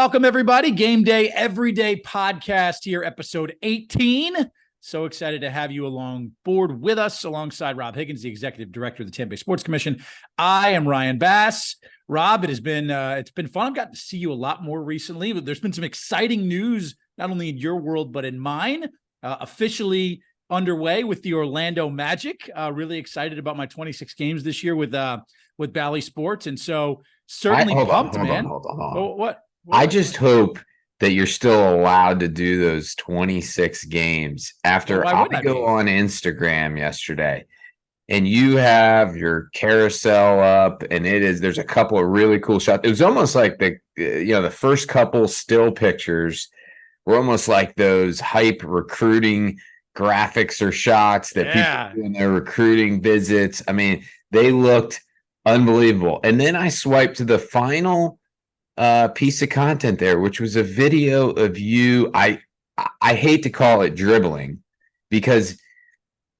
Welcome, everybody. Game Day Everyday Podcast here, episode 18. So excited to have you along board with us alongside Rob Higgins, the Executive Director of the Tampa Bay Sports Commission. I am Ryan Bass. Rob, it's been fun. I've gotten to see you a lot more recently, but there's been some exciting news, not only in your world, but in mine, officially underway with the Orlando Magic. Really excited about my 26 games this year with Bally Sports. And so certainly pumped, man. Hold on. Oh, what? I just hope that you're still allowed to do those 26 games after I go on Instagram yesterday and you have your carousel up and there's a couple of really cool shots. It was almost like the first couple still pictures were almost like those hype recruiting graphics or shots that people do in their recruiting visits. I mean, they looked unbelievable. And then I swiped to the final piece of content there, which was a video of you. I hate to call it dribbling because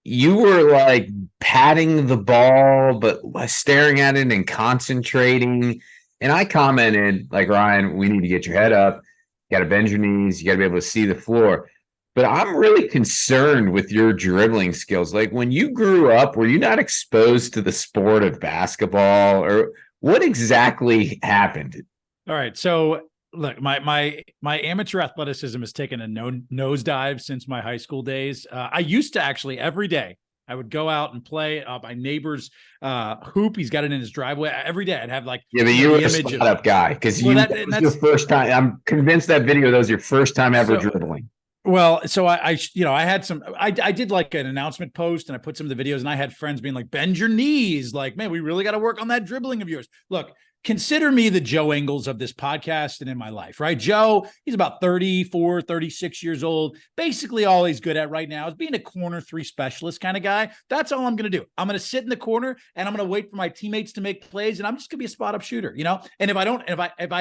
you were like patting the ball, but staring at it and concentrating. And I commented like, Ryan, we need to get your head up. You got to bend your knees. You got to be able to see the floor. But I'm really concerned with your dribbling skills. Like when you grew up, were you not exposed to the sport of basketball, or what exactly happened? All right. So look, my amateur athleticism has taken a nosedive since my high school days. I used to actually every day I would go out and play my neighbor's hoop. He's got it in his driveway every day. I'd have but you were a spot up guy because that was your first time. I'm convinced that video, that was your first time ever dribbling. Well, so I had some, I did like an announcement post and I put some of the videos and I had friends being like, bend your knees. Like, man, we really got to work on that dribbling of yours. Look, consider me the Joe Ingles of this podcast and in my life, right? Joe, he's about 34, 36 years old. Basically all he's good at right now is being a corner three specialist kind of guy. That's all I'm going to do. I'm going to sit in the corner and I'm going to wait for my teammates to make plays and I'm just going to be a spot up shooter, And if I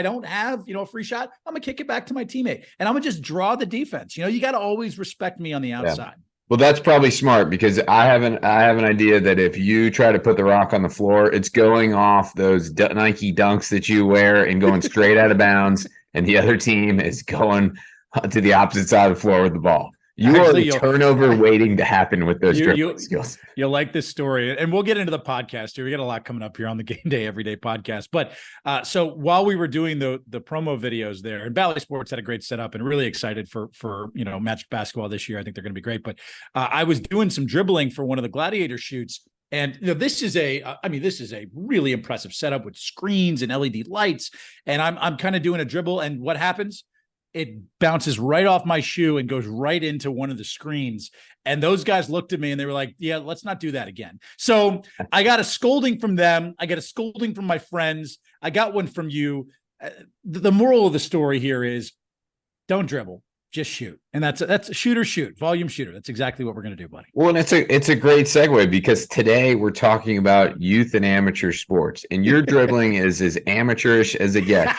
don't have, a free shot, I'm going to kick it back to my teammate and I'm going to just draw the defense. You got to always respect me on the outside. Yeah. Well, that's probably smart because I have an idea that if you try to put the rock on the floor, it's going off those Nike dunks that you wear and going straight out of bounds, and the other team is going to the opposite side of the floor with the ball. You are the turnover waiting to happen with those dribbling skills. You'll like this story, and we'll get into the podcast here. We got a lot coming up here on the Game Day Everyday Podcast. But so while we were doing the promo videos there, and Bally Sports had a great setup, and really excited for Magic basketball this year. I think they're going to be great. But I was doing some dribbling for one of the Gladiator shoots. And this is a really impressive setup with screens and LED lights. And I'm kind of doing a dribble, and what happens? It bounces right off my shoe and goes right into one of the screens. And those guys looked at me and they were like, yeah, let's not do that again. So I got a scolding from them. I got a scolding from my friends. I got one from you. The moral of the story here is don't dribble, just shoot. And that's a shoot, volume shooter. That's exactly what we're going to do, buddy. Well, and it's a great segue because today we're talking about youth and amateur sports, and your dribbling is as amateurish as it gets.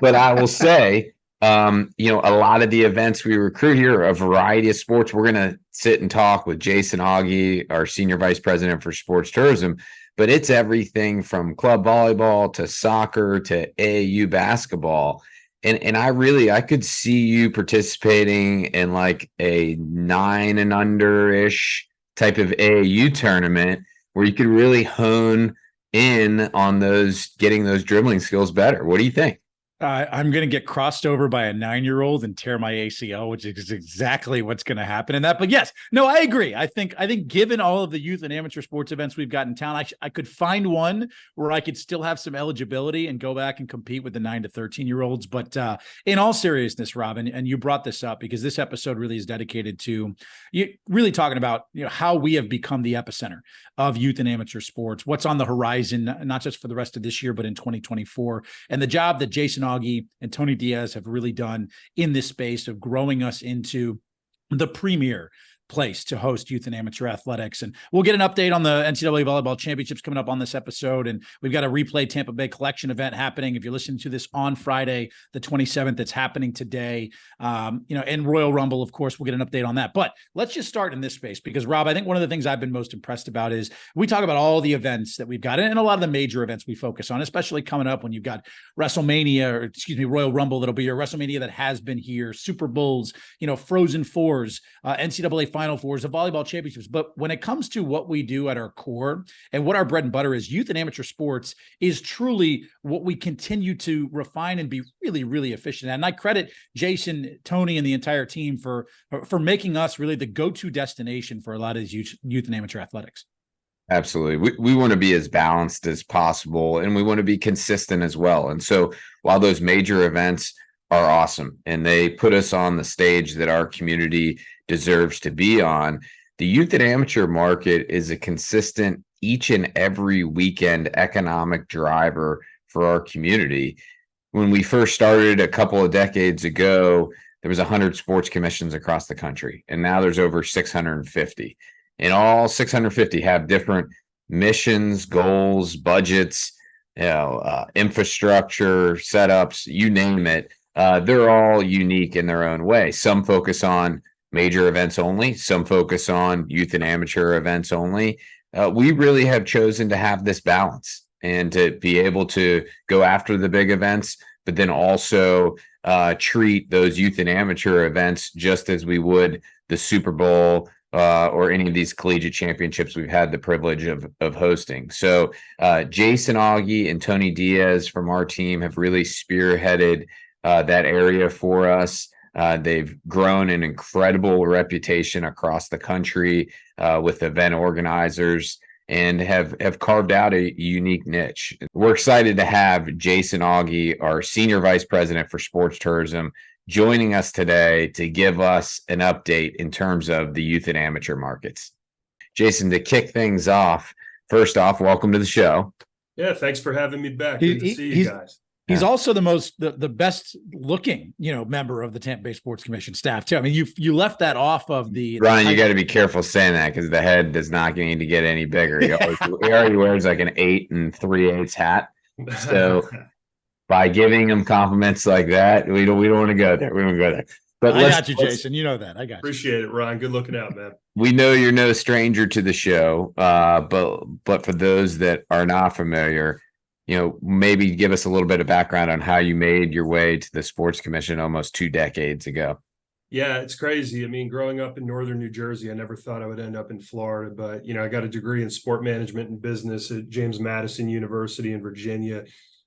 But I will say, a lot of the events we recruit here are a variety of sports. We're going to sit and talk with Jason Aughey, our Senior Vice President for Sports Tourism, but it's everything from club volleyball to soccer to AAU basketball. And I could see you participating in like a 9 and under-ish type of AAU tournament where you could really hone in on getting those dribbling skills better. What do you think? I'm going to get crossed over by a 9-year-old and tear my ACL, which is exactly what's going to happen in that. But yes, no, I agree. I think given all of the youth and amateur sports events we've got in town, I could find one where I could still have some eligibility and go back and compete with the 9 to 13-year-olds. But in all seriousness, Robin, and you brought this up because this episode really is dedicated to you really talking about how we have become the epicenter of youth and amateur sports, what's on the horizon, not just for the rest of this year, but in 2024, and the job that Jason Aughey and Tony Diaz have really done in this space of growing us into the premier place to host youth and amateur athletics. And we'll get an update on the NCAA volleyball championships coming up on this episode. And we've got a replay Tampa Bay collection event happening. If you're listening to this on Friday, the 27th, it's happening today. And Royal Rumble, of course, we'll get an update on that. But let's just start in this space because, Rob, I think one of the things I've been most impressed about is we talk about all the events that we've got and a lot of the major events we focus on, especially coming up when you've got Royal Rumble that'll be your WrestleMania that has been here, Super Bowls, Frozen Fours, NCAA Final Fours, the volleyball championships. But when it comes to what we do at our core and what our bread and butter is, youth and amateur sports is truly what we continue to refine and be really, really efficient at. And I credit Jason, Tony, and the entire team for making us really the go-to destination for a lot of these youth and amateur athletics. Absolutely. We want to be as balanced as possible, and we want to be consistent as well. And so while those major events are awesome and they put us on the stage that our community deserves to be on, the youth and amateur market is a consistent each and every weekend economic driver for our community. When we first started a couple of decades ago, there was 100 sports commissions across the country, and now there's over 650. And all 650 have different missions, goals, budgets, infrastructure, setups, you name it. They're all unique in their own way. Some focus on major events only. Some focus on youth and amateur events only. We really have chosen to have this balance and to be able to go after the big events, but then also treat those youth and amateur events just as we would the Super Bowl, or any of these collegiate championships we've had the privilege of hosting. So Jason Aughey and Tony Diaz from our team have really spearheaded that area for us. They've grown an incredible reputation across the country with event organizers and have carved out a unique niche. We're excited to have Jason Aughey, our Senior Vice President for Sports Tourism, joining us today to give us an update in terms of the youth and amateur markets. Jason, to kick things off, first off, welcome to the show. Yeah, thanks for having me back. Good to see you guys. He's also the best looking, member of the Tampa Bay Sports Commission staff too. I mean, you left that off of the Ryan. You got to be careful saying that because the head does not need to get any bigger. He already wears like an 8 3/8 hat. So by giving him compliments like that, we don't want to go there. We don't go there. But I got you, Jason. You know that. I got you. Appreciate it, Ryan. Good looking out, man. We know you're no stranger to the show, but for those that are not familiar, maybe give us a little bit of background on how you made your way to the Sports Commission almost 2 decades ago. Yeah, it's crazy. I mean, growing up in northern New Jersey, I never thought I would end up in Florida, but I got a degree in sport management and business at James Madison University in Virginia.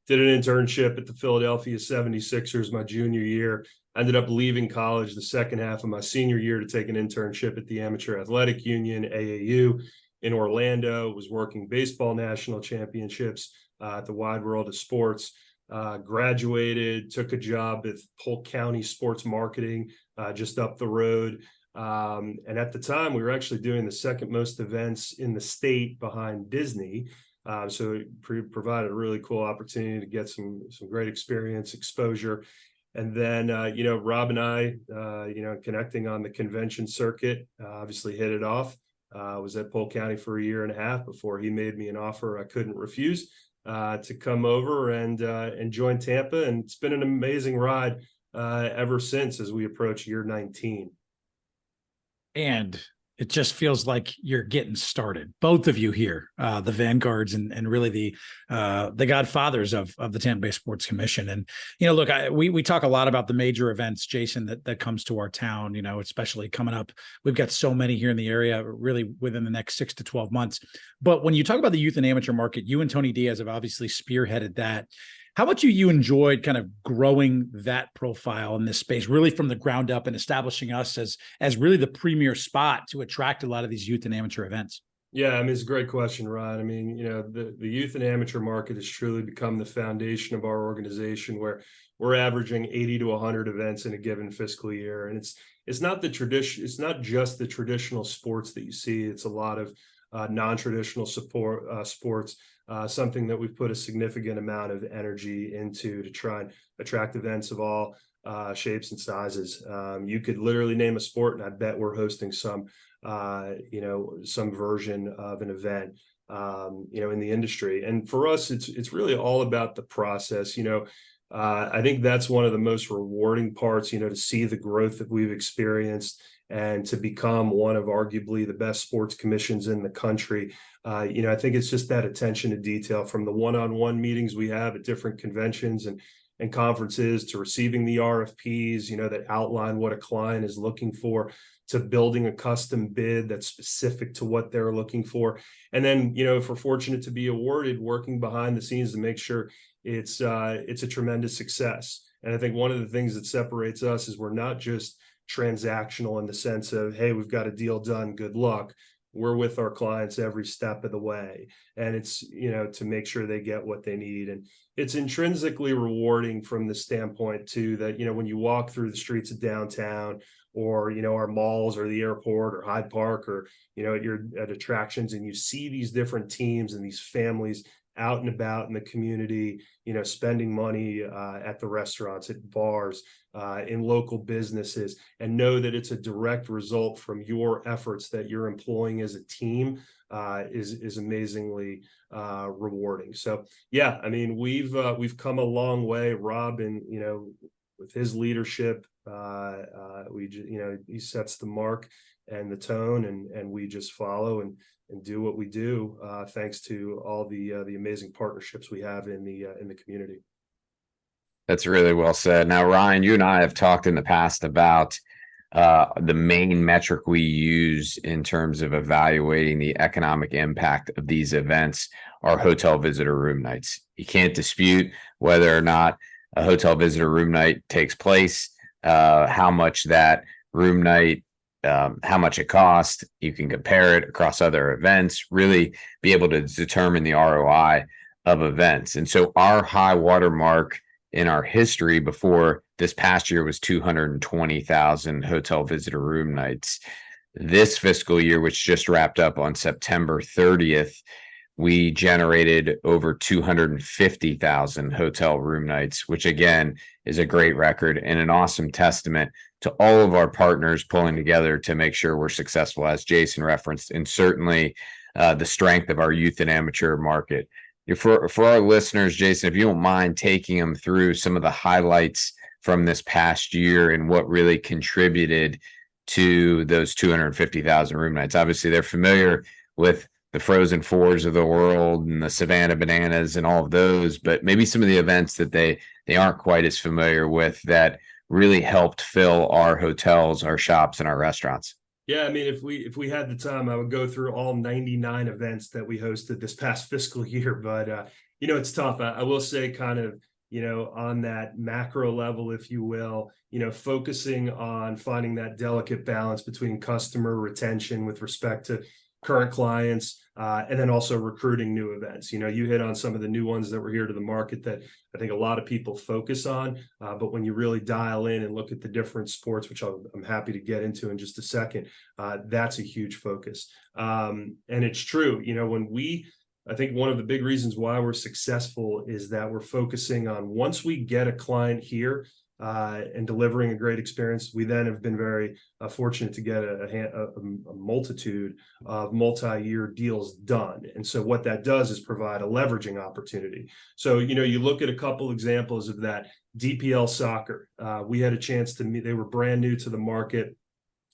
Did an internship at the Philadelphia 76ers my junior year. Ended up leaving college the second half of my senior year to take an internship at the Amateur Athletic Union, AAU, in Orlando. Was working baseball national championships at the Wide World of Sports. Graduated, took a job at Polk County Sports Marketing just up the road. And at the time, we were actually doing the second most events in the state behind Disney. So it provided a really cool opportunity to get some great experience, exposure. And then, Rob and I, connecting on the convention circuit, obviously hit it off. Was at Polk County for a year and a half before he made me an offer I couldn't refuse to come over and join Tampa. And it's been an amazing ride ever since as we approach year 19. And it just feels like you're getting started. Both of you here, the vanguards and really the godfathers of the Tampa Bay Sports Commission. And, look, we talk a lot about the major events, Jason, that comes to our town, especially coming up. We've got so many here in the area really within the next 6 to 12 months. But when you talk about the youth and amateur market, you and Tony Diaz have obviously spearheaded that. How much have you enjoyed kind of growing that profile in this space, really from the ground up and establishing us as really the premier spot to attract a lot of these youth and amateur events? Yeah, I mean, it's a great question, Ryan. I mean, the youth and amateur market has truly become the foundation of our organization, where we're averaging 80 to 100 events in a given fiscal year. And it's not just the traditional sports that you see. It's a lot of non-traditional sports, something that we've put a significant amount of energy into to try and attract events of all shapes and sizes. You could literally name a sport, and I bet we're hosting some version of an event, in the industry. And for us, it's really all about the process. I think that's one of the most rewarding parts, to see the growth that we've experienced and to become one of arguably the best sports commissions in the country. I think it's just that attention to detail, from the one-on-one meetings we have at different conventions and conferences, to receiving the RFPs, that outline what a client is looking for, to building a custom bid that's specific to what they're looking for. And then, if we're fortunate to be awarded, working behind the scenes to make sure it's a tremendous success. And I think one of the things that separates us is we're not just transactional in the sense of, hey, we've got a deal done, good luck. We're with our clients every step of the way. And it's, to make sure they get what they need. And it's intrinsically rewarding from the standpoint too, that, when you walk through the streets of downtown, or, our malls, or the airport, or Hyde Park, or, at attractions, and you see these different teams and these families out and about in the community, spending money at the restaurants, at bars, in local businesses, and know that it's a direct result from your efforts that you're employing as a team, is amazingly rewarding. So yeah, I mean, we've come a long way. Rob, and with his leadership, he sets the mark and the tone, and we just follow and do what we do, thanks to all the amazing partnerships we have in the community. That's really well said. Now, Ryan, you and I have talked in the past about the main metric we use in terms of evaluating the economic impact of these events are hotel visitor room nights. You can't dispute whether or not a hotel visitor room night takes place, how much that room night, how much it costs. You can compare it across other events, really be able to determine the ROI of events. And so our high water mark in our history before this past year was 220,000 hotel visitor room nights. This fiscal year, which just wrapped up on September 30th, we generated over 250,000 hotel room nights, which again is a great record and an awesome testament to all of our partners pulling together to make sure we're successful, as Jason referenced, and certainly the strength of our youth and amateur market. For our listeners, Jason, if you don't mind taking them through some of the highlights from this past year and what really contributed to those 250,000 room nights. Obviously, they're familiar with the Frozen Fours of the world and the Savannah Bananas and all of those, but maybe some of the events that they aren't quite as familiar with that really helped fill our hotels, our shops, and our restaurants. Yeah, I mean, if we had the time, I would go through all 99 events that we hosted this past fiscal year, but it's tough. I will say, kind of, on that macro level, if you will, focusing on finding that delicate balance between customer retention with respect to current clients, and then also recruiting new events. You hit on some of the new ones that were here to the market that I think a lot of people focus on, but when you really dial in and look at the different sports, which I'm happy to get into in just a second, that's a huge focus. And it's true, I think one of the big reasons why we're successful is that we're focusing on, once we get a client here, and delivering a great experience, we then have been very fortunate to get a multitude of multi-year deals done. And so what that does is provide a leveraging opportunity. So, you look at a couple examples of that. DPL Soccer, we had a chance to meet. They were brand new to the market.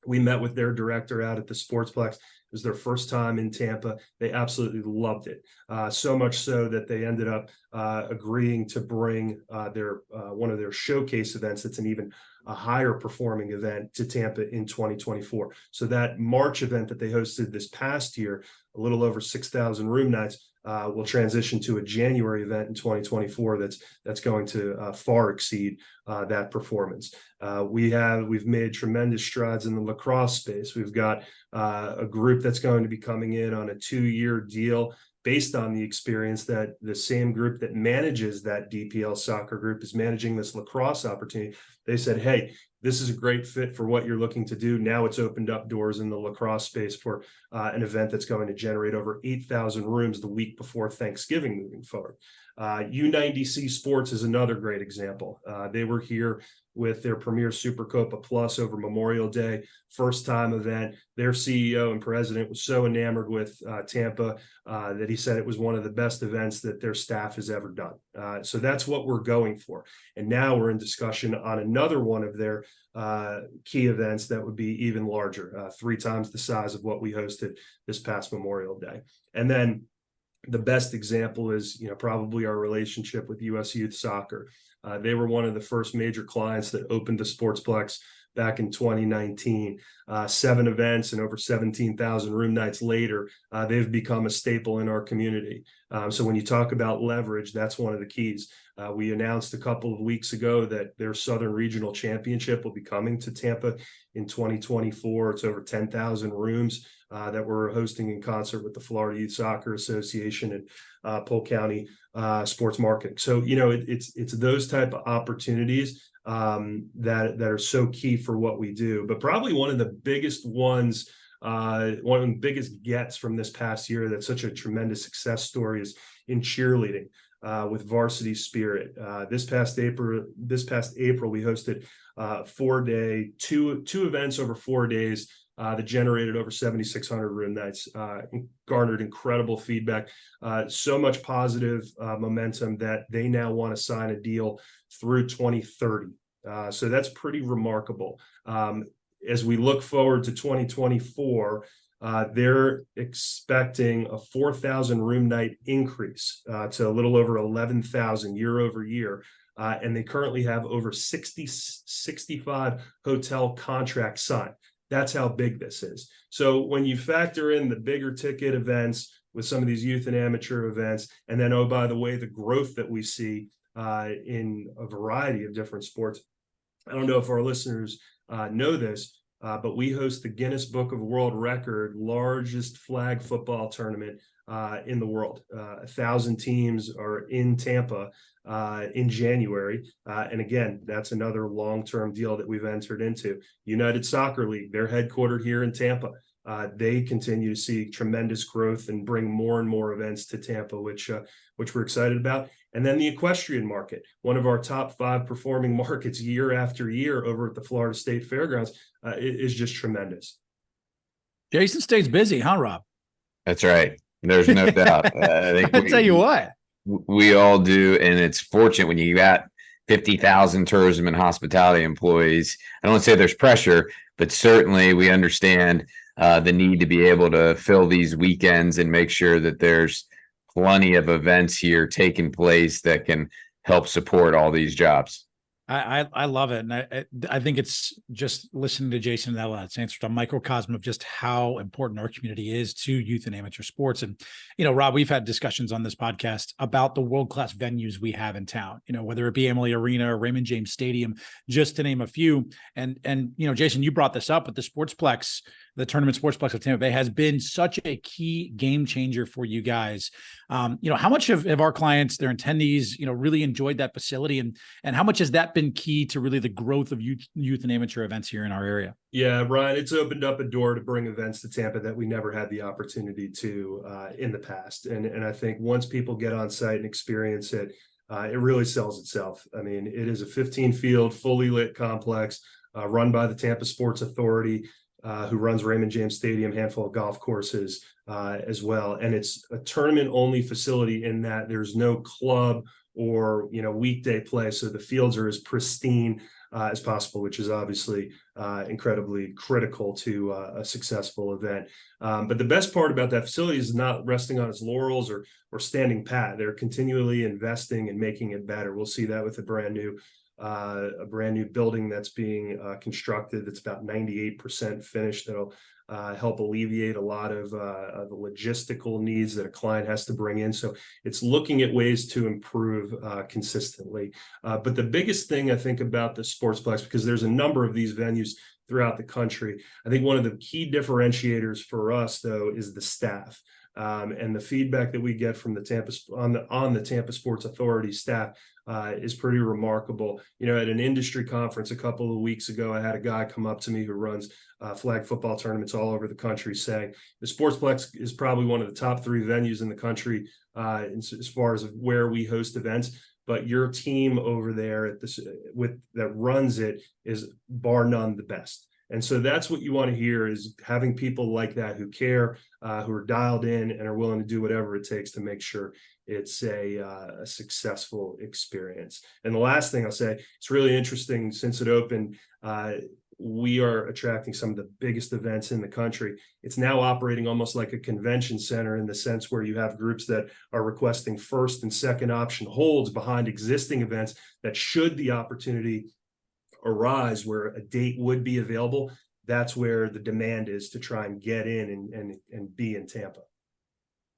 We met with their director out at the Sportsplex. It was their first time in Tampa. They absolutely loved it. So much so that they ended up agreeing to bring their one of their showcase events that's an even a higher performing event to Tampa in 2024. So that March event that they hosted this past year, a little over 6,000 room nights, will transition to a January event in 2024 that's going to far exceed that performance. We've made tremendous strides in the lacrosse space. We've got a group that's going to be coming in on a 2-year deal based on the experience that the same group that manages that DPL soccer group is managing this lacrosse opportunity. They said, hey, this is a great fit for what you're looking to do. Now it's opened up doors in the lacrosse space for an event that's going to generate over 8,000 rooms the week before Thanksgiving moving forward. U90C Sports is another great example. They were here with their premier Super Copa Plus over Memorial Day, first time event. Their CEO and president was so enamored with Tampa that he said it was one of the best events that their staff has ever done. So that's what we're going for. And now we're in discussion on another one of their key events that would be even larger, 3 times the size of what we hosted this past Memorial Day. And then the best example is, probably our relationship with U.S. Youth Soccer. They were one of the first major clients that opened the Sportsplex back in 2019. 7 events and over 17,000 room nights later, they've become a staple in our community. So when you talk about leverage, that's one of the keys. We announced a couple of weeks ago that their Southern Regional Championship will be coming to Tampa in 2024. It's over 10,000 rooms that we're hosting in concert with the Florida Youth Soccer Association and Polk County Sports Marketing. So, it's those type of opportunities that are so key for what we do. But probably one of the biggest ones, one of the biggest gets from this past year that's such a tremendous success story is in cheerleading with Varsity Spirit. This past April, we hosted 4-day, two events over 4 days that generated over 7,600 room nights, garnered incredible feedback, so much positive momentum that they now want to sign a deal through 2030. So that's pretty remarkable. As we look forward to 2024, they're expecting a 4,000 room night increase to a little over 11,000 year over year. And they currently have over 65 hotel contracts signed. That's how big this is. So when you factor in the bigger ticket events with some of these youth and amateur events, and then, oh, by the way, the growth that we see in a variety of different sports. I don't know if our listeners know this, but we host the Guinness Book of World Record largest flag football tournament in the world. 1,000 teams are in Tampa in January. And again, that's another long-term deal that we've entered into. United Soccer League, they're headquartered here in Tampa. They continue to see tremendous growth and bring more and more events to Tampa, which we're excited about. And then the equestrian market, one of our top 5 performing markets year after year over at the Florida State Fairgrounds, is just tremendous. Jason stays busy, huh, Rob? That's right. There's no doubt. I think I'll tell you what. We all do, and it's fortunate when you got 50,000 tourism and hospitality employees. I don't want to say there's pressure, but certainly we understand the need to be able to fill these weekends and make sure that there's plenty of events here taking place that can help support all these jobs. I love it. And I think it's just listening to Jason and it's answered a microcosm of just how important our community is to youth and amateur sports. And, Rob, we've had discussions on this podcast about the world-class venues we have in town, whether it be Emily Arena or Raymond James Stadium, just to name a few. And Jason, you brought this up, but the Sportsplex, the tournament Sportsplex of Tampa Bay has been such a key game changer for you guys. How much of our clients, their attendees, really enjoyed that facility, and how much has that been key to really the growth of youth and amateur events here in our area? Yeah, Ryan, it's opened up a door to bring events to Tampa that we never had the opportunity to in the past. And I think once people get on site and experience it, it really sells itself. I mean, it is a 15-field, fully lit complex run by the Tampa Sports Authority, who runs Raymond James Stadium, handful of golf courses as well. And it's a tournament-only facility in that there's no club or weekday play, so the fields are as pristine as possible, which is obviously incredibly critical to a successful event. But the best part about that facility is not resting on its laurels or standing pat. They're continually investing and making it better. We'll see that with a brand new building that's being constructed. That's about 98% finished. That'll help alleviate a lot of the logistical needs that a client has to bring in. So it's looking at ways to improve consistently. But the biggest thing I think about the Sportsplex, because there's a number of these venues throughout the country, I think one of the key differentiators for us, though, is the staff. And the feedback that we get from the Tampa Sports Authority staff is pretty remarkable. At an industry conference a couple of weeks ago, I had a guy come up to me who runs flag football tournaments all over the country, saying the Sportsplex is probably one of the top 3 venues in the country as far as where we host events. but your team over there that runs it is bar none the best. And so that's what you want to hear, is having people like that who care, who are dialed in and are willing to do whatever it takes to make sure it's a successful experience. And the last thing I'll say, it's really interesting since it opened. We are attracting some of the biggest events in the country. It's now operating almost like a convention center, in the sense where you have groups that are requesting first and second option holds behind existing events, that should the opportunity arise where a date would be available, that's where the demand is to try and get in and be in Tampa.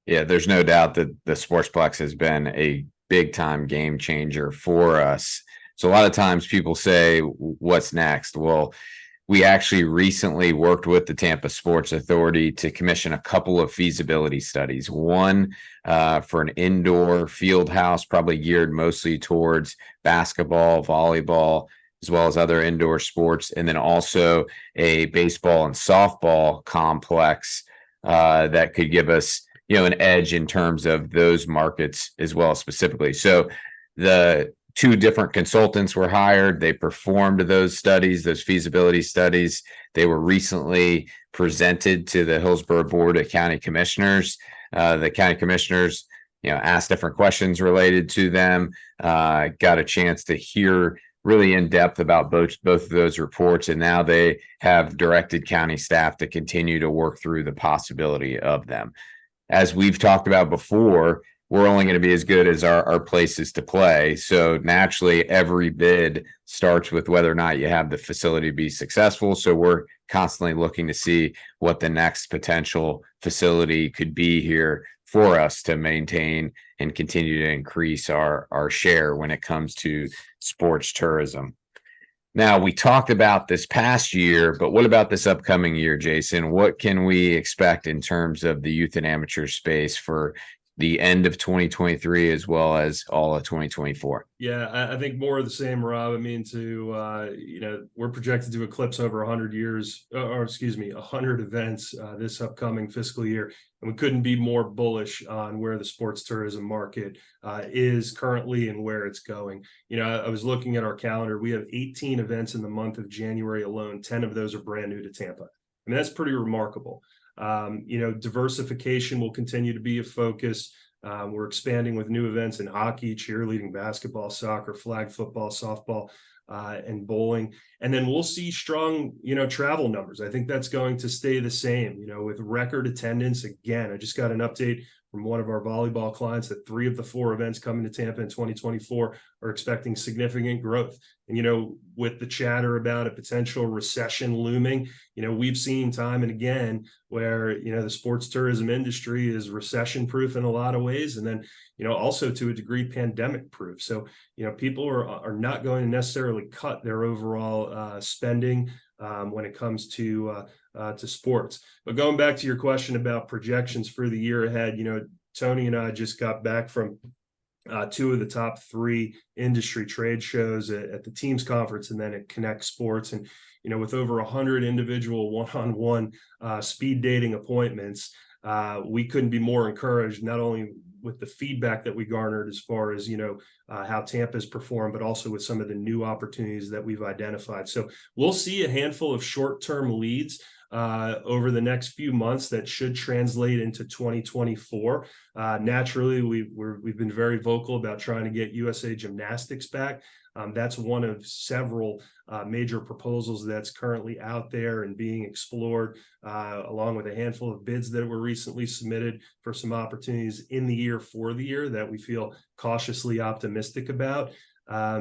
Yeah, there's no doubt that the Sportsplex has been a big time game changer for us. So a lot of times people say, what's next? Well, we actually recently worked with the Tampa Sports Authority to commission a couple of feasibility studies. One for an indoor field house, probably geared mostly towards basketball, volleyball, as well as other indoor sports. And then also a baseball and softball complex that could give us, an edge in terms of those markets as well, specifically. So the two different consultants were hired. They performed those studies, those feasibility studies. They were recently presented to the Hillsborough Board of County Commissioners. The county commissioners, asked different questions related to them, got a chance to hear really in depth about both of those reports. And now they have directed county staff to continue to work through the possibility of them. As we've talked about before, we're only going to be as good as our places to play. So naturally, every bid starts with whether or not you have the facility to be successful. So we're constantly looking to see what the next potential facility could be here for us to maintain and continue to increase our share when it comes to sports tourism. Now, we talked about this past year, but what about this upcoming year, Jason? What can we expect in terms of the youth and amateur space for the end of 2023 as well as all of 2024? Yeah, I think more of the same, Rob. I mean, we're projected to eclipse over 100 events this upcoming fiscal year. And we couldn't be more bullish on where the sports tourism market is currently and where it's going. I was looking at our calendar. We have 18 events in the month of January alone. 10 of those are brand new to Tampa. I mean, that's pretty remarkable. Diversification will continue to be a focus. We're expanding with new events in hockey, cheerleading, basketball, soccer, flag football, softball, and bowling. And then we'll see strong, travel numbers. I think that's going to stay the same, with record attendance. Again, I just got an update from one of our volleyball clients that 3 of the 4 events coming to Tampa in 2024 are expecting significant growth. And, with the chatter about a potential recession looming, we've seen time and again where, the sports tourism industry is recession proof in a lot of ways. And then, also to a degree, pandemic proof. So, people are not going to necessarily cut their overall spending when it comes to sports. But going back to your question about projections for the year ahead, Tony and I just got back from 2 of the top 3 industry trade shows at the Teams Conference and then at Connect Sports. And, with over 100 individual one-on-one speed dating appointments, we couldn't be more encouraged, not only with the feedback that we garnered as far as, how Tampa's performed, but also with some of the new opportunities that we've identified. So we'll see a handful of short-term leads over the next few months that should translate into 2024. Naturally, we've been very vocal about trying to get USA Gymnastics back. That's one of several major proposals that's currently out there and being explored, along with a handful of bids that were recently submitted for some opportunities in the year for the year that we feel cautiously optimistic about.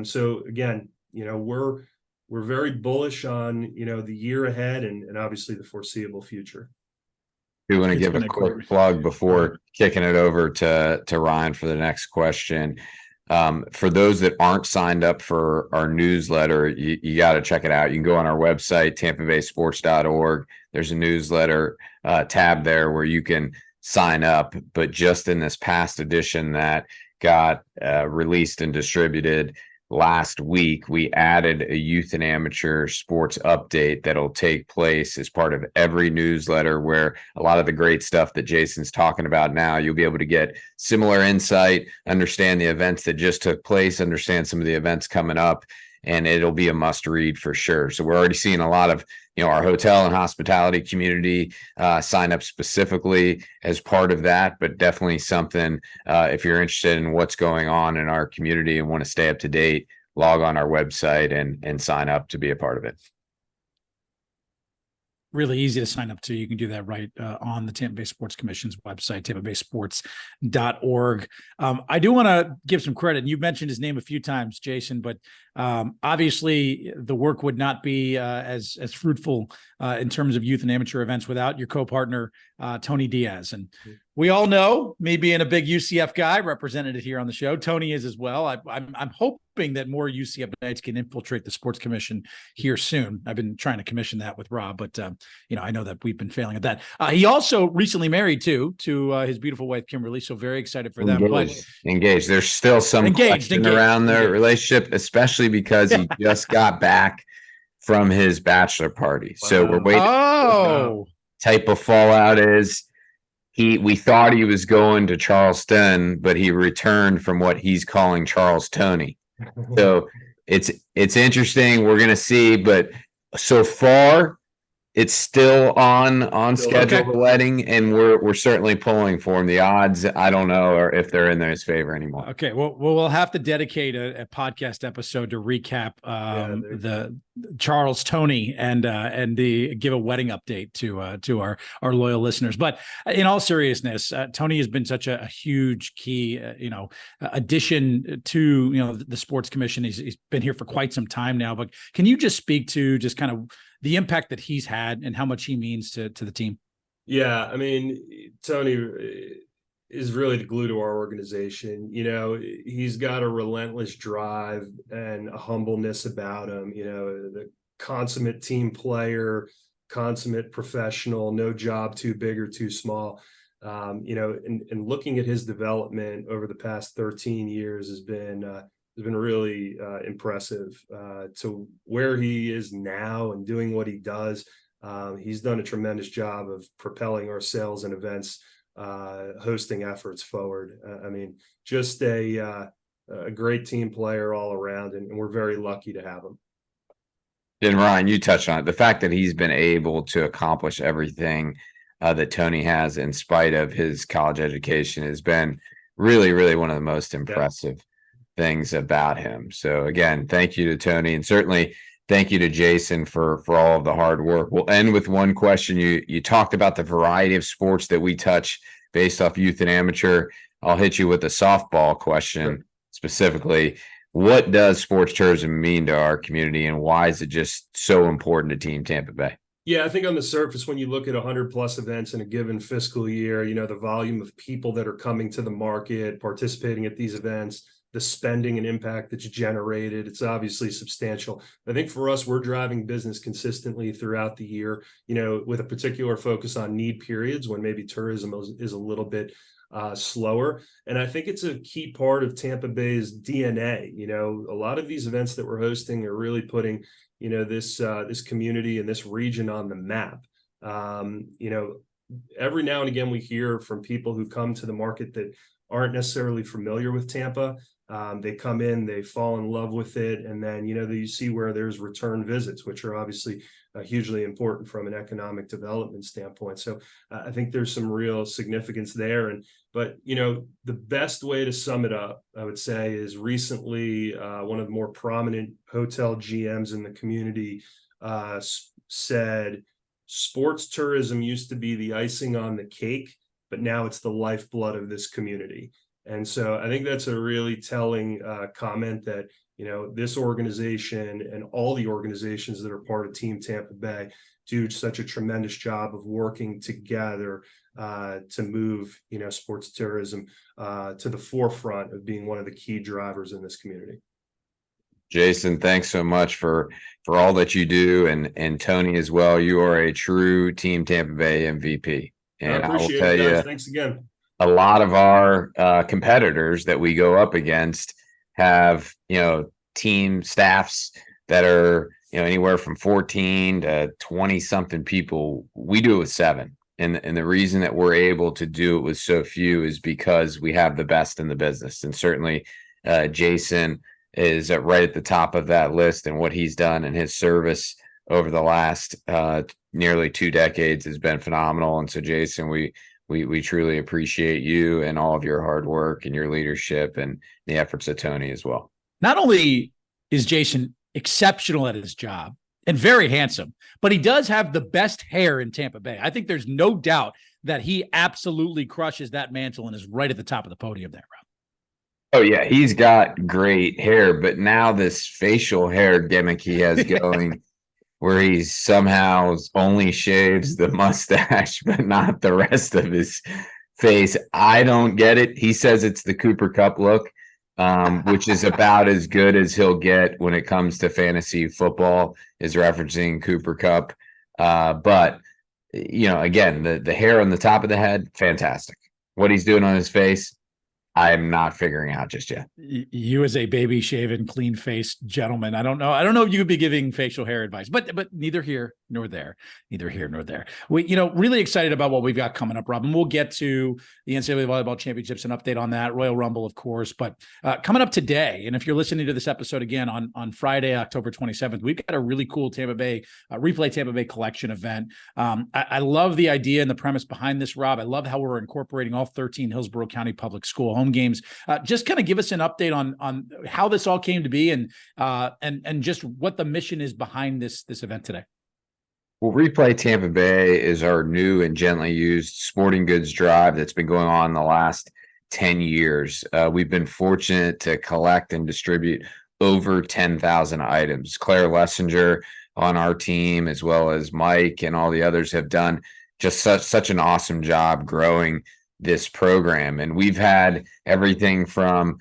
So again, we're very bullish on, the year ahead and obviously the foreseeable future. We want to give a quick plug before kicking it over to Ryan for the next question. For those that aren't signed up for our newsletter, you got to check it out. You can go on our website, tampabaysports.org. There's a newsletter tab there where you can sign up. But just in this past edition that got released and distributed, last week, we added a youth and amateur sports update that'll take place as part of every newsletter, where a lot of the great stuff that Jason's talking about now, you'll be able to get similar insight, understand the events that just took place, understand some of the events coming up, and it'll be a must read for sure. So we're already seeing a lot of, our hotel and hospitality community sign up specifically as part of that, but definitely something, if you're interested in what's going on in our community and want to stay up to date, log on our website and sign up to be a part of it. Really easy to sign up to. You can do that right on the Tampa Bay Sports Commission's website, tampabaysports.org. I do want to give some credit. You mentioned his name a few times, Jason, but obviously the work would not be as fruitful in terms of youth and amateur events without your co-partner, Tony Diaz. And we all know, me being a big UCF guy, represented it here on the show. Tony is as well. I'm hoping that more UCF Knights can infiltrate the Sports Commission here soon. I've been trying to commission that with Rob, but I know that we've been failing at that. He also recently married to his beautiful wife Kimberly, so very excited for them. Engaged. There's still some question around their relationship, especially because he just got back from his bachelor party. Wow. So we're waiting. Oh, type of fallout is. We thought he was going to Charleston, but he returned from what he's calling Charles Tony. So it's interesting. We're going to see, but so far it's still on schedule for wedding, and we're certainly pulling for him. The odds, I don't know, or if they're in his favor anymore. Okay, well, we'll have to dedicate a podcast episode to recap the Charles Tony and give a wedding update to our loyal listeners. But in all seriousness, Tony has been such a huge key addition to the Sports Commission. He's been here for quite some time now. But can you just speak to just kind of the impact that he's had and how much he means to the team? Yeah, I mean, Tony is really the glue to our organization. He's got a relentless drive and a humbleness about him. The consummate team player, consummate professional, no job too big or too small. And looking at his development over the past 13 years has been really impressive. To where he is now and doing what he does. He's done a tremendous job of propelling our sales and events hosting efforts forward. Just a great team player all around, and we're very lucky to have him. And Ryan, you touched on it. The fact that he's been able to accomplish everything that Tony has in spite of his college education has been really, really one of the most impressive things about him. So again, thank you to Tony, and certainly thank you to Jason for all of the hard work. We'll end with one question. You talked about the variety of sports that we touch based off youth and amateur. I'll hit you with a softball question specifically. What does sports tourism mean to our community, and why is it just so important to Team Tampa Bay? Yeah, I think on the surface, when you look at 100 plus events in a given fiscal year, the volume of people that are coming to the market, participating at these events, the spending and impact that's generated, it's obviously substantial. I think for us, we're driving business consistently throughout the year, with a particular focus on need periods when maybe tourism is a little bit slower. And I think it's a key part of Tampa Bay's DNA. A lot of these events that we're hosting are really putting, this community and this region on the map. Every now and again, we hear from people who come to the market that aren't necessarily familiar with Tampa. They come in, they fall in love with it, and then you see where there's return visits, which are obviously hugely important from an economic development standpoint. So I think there's some real significance there. But the best way to sum it up, I would say, is recently one of the more prominent hotel GMs in the community said, sports tourism used to be the icing on the cake, but now it's the lifeblood of this community. And so I think that's a really telling comment that, this organization and all the organizations that are part of Team Tampa Bay do such a tremendous job of working together to move, sports tourism to the forefront of being one of the key drivers in this community. Jason, thanks so much for all that you do, and Tony as well. You are a true Team Tampa Bay MVP. And I will tell you, thanks again. A lot of our competitors that we go up against have, team staffs that are, anywhere from 14 to 20 something people. We do it with 7. And the reason that we're able to do it with so few is because we have the best in the business. And certainly Jason is right at the top of that list, and what he's done and his service over the last nearly 2 decades has been phenomenal. And so, Jason, we truly appreciate you and all of your hard work and your leadership and the efforts of Tony as well. Not only is Jason exceptional at his job and very handsome, but he does have the best hair in Tampa Bay. I think there's no doubt that he absolutely crushes that mantle and is right at the top of the podium there, Rob. Oh, yeah, he's got great hair, but now this facial hair gimmick he has going where he somehow only shaves the mustache, but not the rest of his face. I don't get it. He says it's the Cooper Kupp look, which is about as good as he'll get when it comes to fantasy football, is referencing Cooper Kupp. But, again, the hair on the top of the head, fantastic. What he's doing on his face, I'm not figuring out just yet. You as a baby shaven, clean faced gentleman. I don't know if you could be giving facial hair advice, but neither here nor there. We, really excited about what we've got coming up, Rob, and we'll get to the NCAA Volleyball Championships, an update on that, Royal Rumble, of course, but coming up today. And if you're listening to this episode again on Friday, October 27th, we've got a really cool Replay Tampa Bay collection event. I love the idea and the premise behind this, Rob. I love how we're incorporating all 13 Hillsborough County public school home games. Just kind of give us an update on how this all came to be and just what the mission is behind this event today. Well, Replay Tampa Bay is our new and gently used sporting goods drive that's been going on the last 10 years. We've been fortunate to collect and distribute over 10,000 items. Claire Lessinger on our team, as well as Mike and all the others, have done just such an awesome job growing this program. And we've had everything from,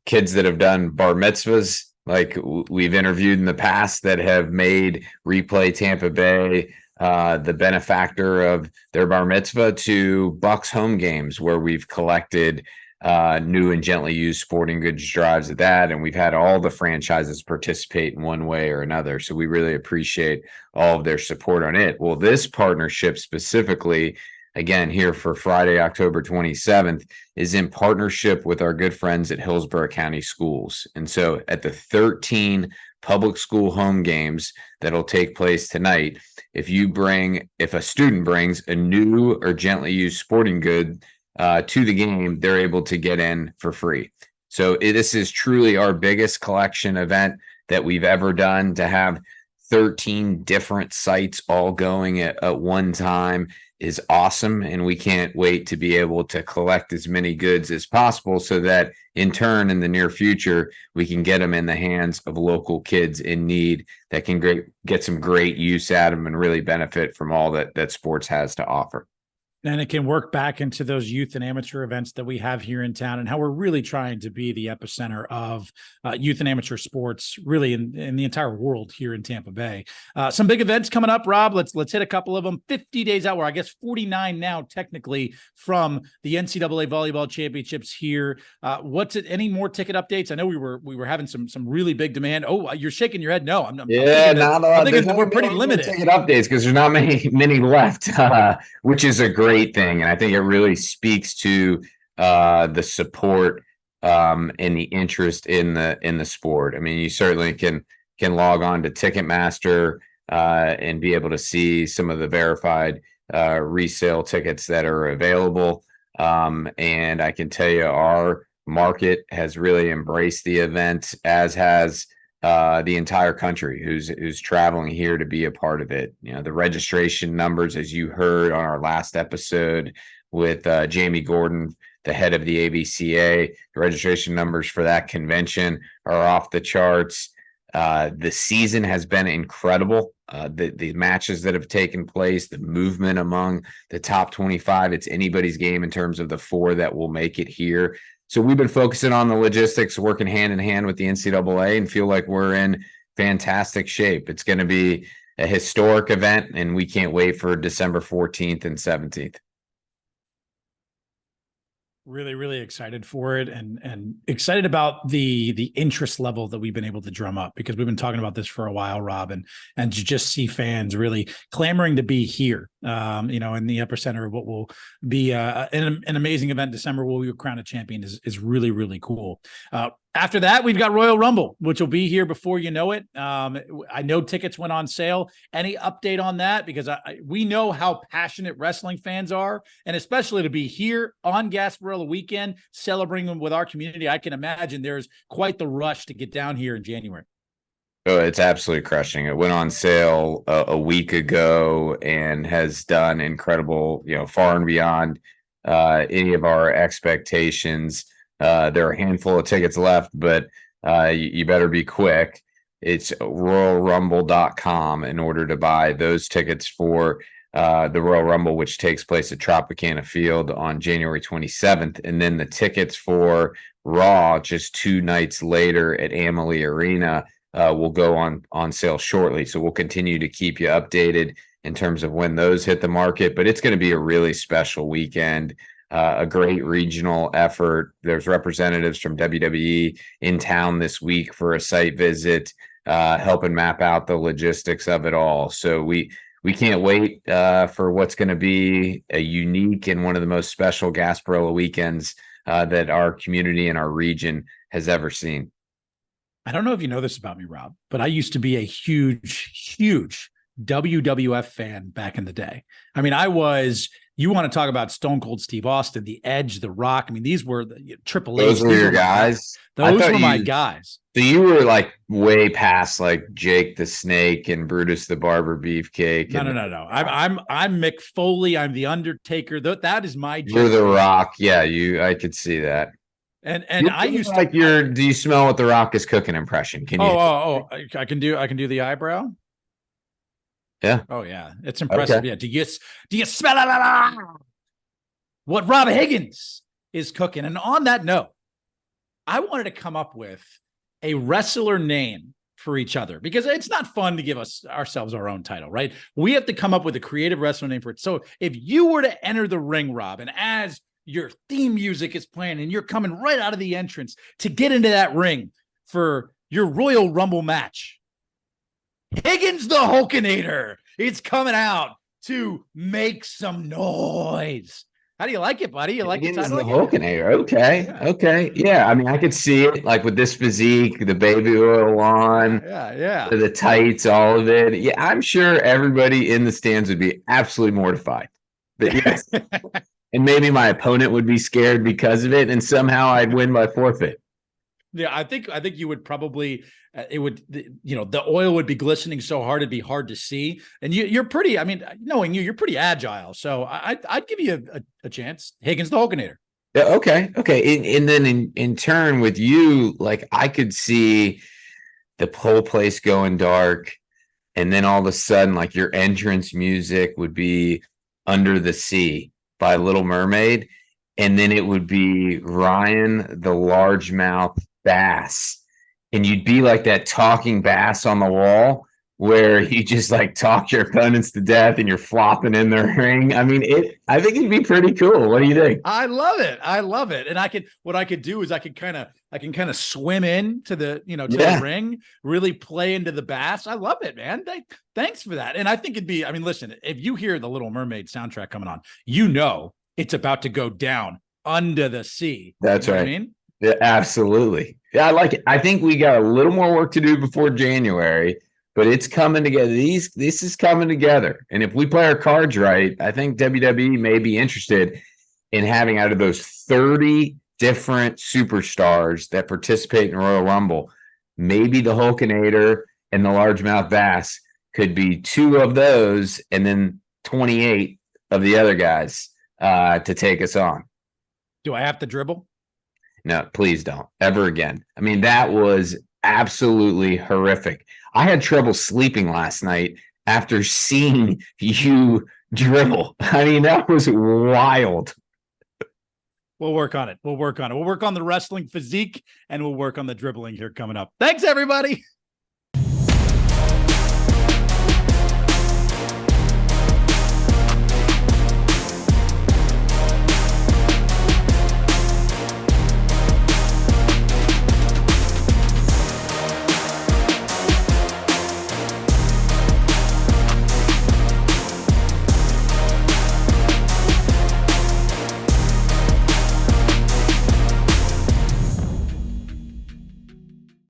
kids that have done bar mitzvahs, like we've interviewed in the past, that have made Replay Tampa Bay the benefactor of their bar mitzvah, to Bucks home games where we've collected new and gently used sporting goods drives at that. And we've had all the franchises participate in one way or another. So we really appreciate all of their support on it. Well, this partnership specifically, again, here for Friday, October 27th, is in partnership with our good friends at Hillsborough County Schools. And so at the 13 public school home games that'll take place tonight, if a student brings a new or gently used sporting good to the game, they're able to get in for free. So this is truly our biggest collection event that we've ever done. To have 13 different sites all going at one time is awesome, and we can't wait to be able to collect as many goods as possible so that in turn, in the near future, we can get them in the hands of local kids in need that can get some great use out of them and really benefit from all that sports has to offer. And it can work back into those youth and amateur events that we have here in town, and how we're really trying to be the epicenter of youth and amateur sports, really in the entire world here in Tampa Bay. Some big events coming up, Rob. Let's hit a couple of them. 50 days out, or I guess 49 now, technically, from the NCAA Volleyball Championships here. What's it? Any more ticket updates? I know we were having some really big demand. Oh, you're shaking your head. No, I'm thinking we're pretty limited. Ticket updates because there's not many left, which is a great thing, and I think it really speaks to the support and the interest in the sport. I mean, you certainly can log on to Ticketmaster and be able to see some of the verified resale tickets that are available. And I can tell you, our market has really embraced the event, as has the entire country who's traveling here to be a part of it. The registration numbers, as you heard on our last episode with Jamie Gordon, the head of the AVCA, the registration numbers for that convention are off the charts. The season has been incredible. The matches that have taken place, the movement among the top 25, it's anybody's game in terms of the 4 that will make it here. So we've been focusing on the logistics, working hand in hand with the NCAA, and feel like we're in fantastic shape. It's going to be a historic event, and we can't wait for December 14th and 17th. Really, really excited for it, and excited about the interest level that we've been able to drum up, because we've been talking about this for a while, Rob, and to just see fans really clamoring to be here, in the epicenter of what will be an amazing event in December where we will crown a champion is really, really cool. After that, we've got Royal Rumble, which will be here before you know it. I know tickets went on sale. Any update on that? Because we know how passionate wrestling fans are, and especially to be here on Gasparilla weekend, celebrating with our community, I can imagine there's quite the rush to get down here in January. Oh, it's absolutely crushing. It went on sale a week ago and has done incredible, far and beyond any of our expectations. There are a handful of tickets left, but you better be quick. It's royalrumble.com in order to buy those tickets for the Royal Rumble, which takes place at Tropicana Field on January 27th. And then the tickets for Raw just 2 nights later at Amalie Arena will go on sale shortly. So we'll continue to keep you updated in terms of when those hit the market. But it's going to be a really special weekend. A great regional effort. There's representatives from WWE in town this week for a site visit, helping map out the logistics of it all. So we can't wait for what's going to be a unique and one of the most special Gasparilla weekends that our community and our region has ever seen. I don't know if you know this about me, Rob, but I used to be a huge WWF fan back in the day. I mean, you want to talk about Stone Cold Steve Austin, The Edge, The Rock. I mean, these were the Triple H. Those were your guys? Those were my guys. So you were like way past like Jake the Snake and Brutus the Barber Beefcake. No. I'm Mick Foley. I'm The Undertaker. That is my. You're The Rock. Yeah, I could see that. And I used like do you smell what The Rock is cooking impression? Can you? I can do the eyebrow. Yeah. Oh yeah, it's impressive. Okay. Yeah. Do you smell it? What Rob Higgins is cooking? And on that note, I wanted to come up with a wrestler name for each other, because it's not fun to give ourselves our own title, right? We have to come up with a creative wrestler name for it. So if you were to enter the ring, Rob, and as your theme music is playing and you're coming right out of the entrance to get into that ring for your Royal Rumble match, Higgins the Hulkinator, it's coming out to make some noise. How do you like it, buddy? You like it? Higgins the Hulkinator. Okay. Yeah. Okay. Yeah. I mean, I could see it like with this physique, the baby oil on, the tights, all of it. Yeah. I'm sure everybody in the stands would be absolutely mortified. But yes. And maybe my opponent would be scared because of it, and somehow I'd win by forfeit. Yeah, I think you would probably the oil would be glistening so hard it'd be hard to see, and you're pretty. I mean, knowing you're pretty agile, so I'd give you a chance. Higgins the Hulkinator. Yeah. Okay. And then in turn with you, like I could see the whole place going dark, and then all of a sudden, like your entrance music would be "Under the Sea" by Little Mermaid, and then it would be Ryan the Largemouth Bass, and you'd be like that talking bass on the wall where you just like talk your opponents to death and you're flopping in the ring. I mean, I think it'd be pretty cool. What do you think? I love it. And what I could do is I can kind of swim into the, the ring, really play into the bass. I love it, man. Thanks for that. And I think listen, if you hear the Little Mermaid soundtrack coming on, it's about to go down under the sea. That's right. I mean? Yeah, absolutely. Yeah, I like it. I think we got a little more work to do before January, but it's coming together. This is coming together. And if we play our cards right, I think WWE may be interested in having, out of those 30 different superstars that participate in Royal Rumble, maybe the Hulkinator and the Largemouth Bass could be 2 of those, and then 28 of the other guys to take us on. Do I have to dribble? No, please don't ever again. I mean, that was absolutely horrific. I had trouble sleeping last night after seeing you dribble. I mean, that was wild. We'll work on it. We'll work on the wrestling physique, and we'll work on the dribbling here coming up. Thanks, everybody.